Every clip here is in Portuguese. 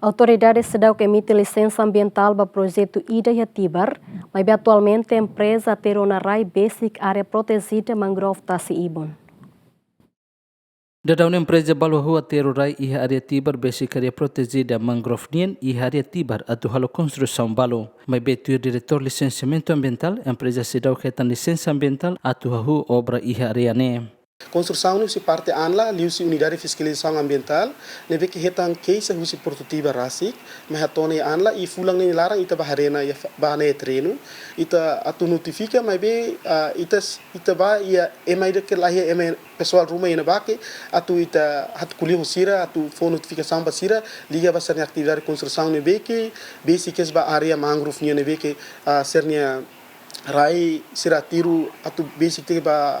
Autoridade seidauk emite lisensa ambiental para projetu IDA e Tibar, mas atualmente a empreza ateru na besik, área protejida mangrove tasi ibun. Da daun empresa baluhu ateru e área Tibar besik área protejida mangrove nien e área Tibar atu halo construção balu. Maibé tu diretor licenciamento ambiental, empresa seidauk retan licença ambiental atu hahu obra e área ne. Construção no se parte anla, liu se unidade de fiscalização ambiental, neve que retan keisa husi prototiba rasik, mas atone anla e fulang ni larang ita baharena ya bahane treino, ita atu notifica mas be ita ba ia emai de que lá emai pessoal rumah ina bake atu ita hat kuliah sira atu phone notificação basira liga basar atividade de construção neve que besik ba área mangrove ni neve que sernia rai sira tiru atu besik te ba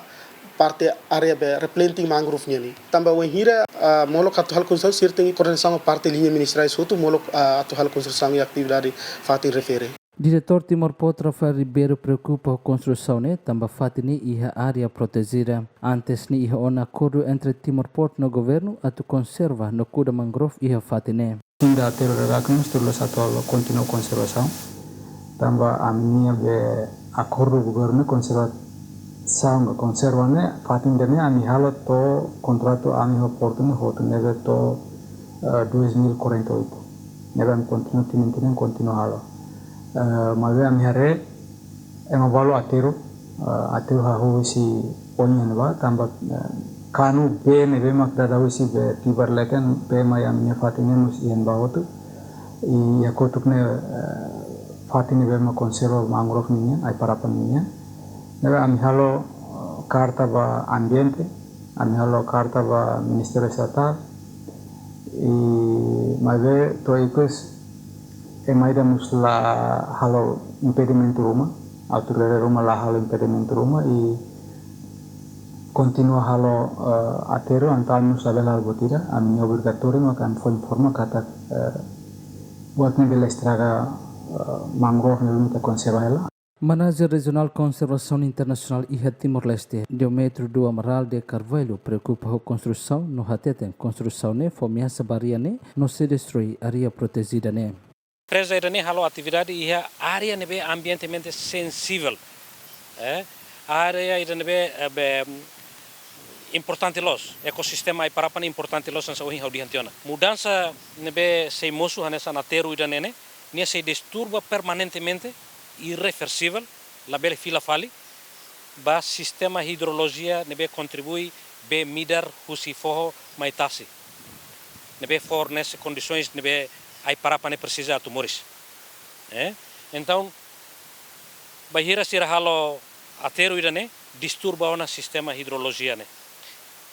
parte área de replanting mangrove ni. Tambah wahira molok atu hal construção sirtengi coordenação parte linha ministerial soto molok atu hal construção e atividade fati refere. Diretor Timor-Porto Rafael Ribeiro preocupa com a construção, né? Também fatini iha área protegida. Antes ni iha on acordo entre Timor-Porto no governo atu conserva no cuda mangrove iha fatine. Ainda ateru relações terus atual continua conservação. Também a minha be acordo governo conservação conservane fatin dene ami halo to contrato ami ho porto ne hoto neve to 2048. Neve ami continua halo. Maibé ami hare ema balu ateru hahu si onyan ba tamba kanu be neve mak dadahu si be Tibar leken be ma ami fatine mus yen ba hoto I yakotuk ne fatine be ma conserva mangrove niya ay parapan niya. Neve ami halo carta ba ambiente, ami halo carta ba Ministerio Estatal e maibé to ikus emaida musla halo impedimento rumah, autoridade rumah la halo impedimento rumah e continua halo ateru antal musla bela botira, ami obrigatório makan forma kata buat nebela estraga mangrove nebela conserva ela. Manager Regional Conservação Internacional e Timor-Leste, Diometro do Amaral de Carvalho, preocupa com a construção no hateten, construção ne, fomeaça baria ne, não se destrui área protegida ne. Empreza irane halo atividade e a área nebe ambientemente sensível. A área irane be importante los, ecossistema ai parapan importante los nessa ohin haudi hantiona. Mudança nebe sei moço hanessa ateru irane ne, nia se disturba permanentemente irreversível, la bela fila fali, ba sistema hidrologia nebe contribui be midar husi forro mai tasi. Nebe fornece condições nebe ai parapane precisa tumores. Então, bahira sira halo ateru irane disturba ona sistema hidrologia ne.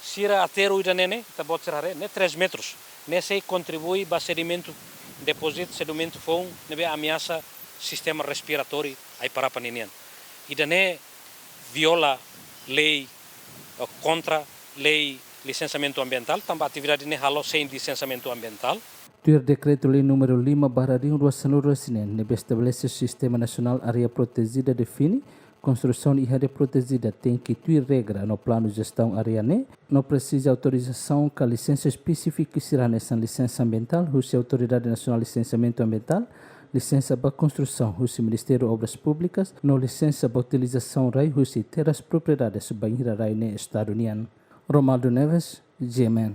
Sira ateru irane ne, tá bot sirare ne 3 metros. Ne sei contribui ba sedimento deposito sedimento fon nebe ameaça sistema respiratório ai parapaninian. Idane viola lei contra lei licenciamento ambiental, também atividade ne halo sem licenciamento ambiental. Tuir Decreto-Lei número 5/2019 nebe estabelece o Sistema Nacional Área Protegida define construção e área protegida tem que tuir regra no plano de gestão área ne, não precisa autorização com a licença específica que será nessa licença ambiental, a Autoridade Nacional de Licenciamento Ambiental, licença para construção, o Ministério de Obras Públicas, no licença para utilização rai, o terras propriedades banheira rai ne Estado União. Romaldo Neves, GMN.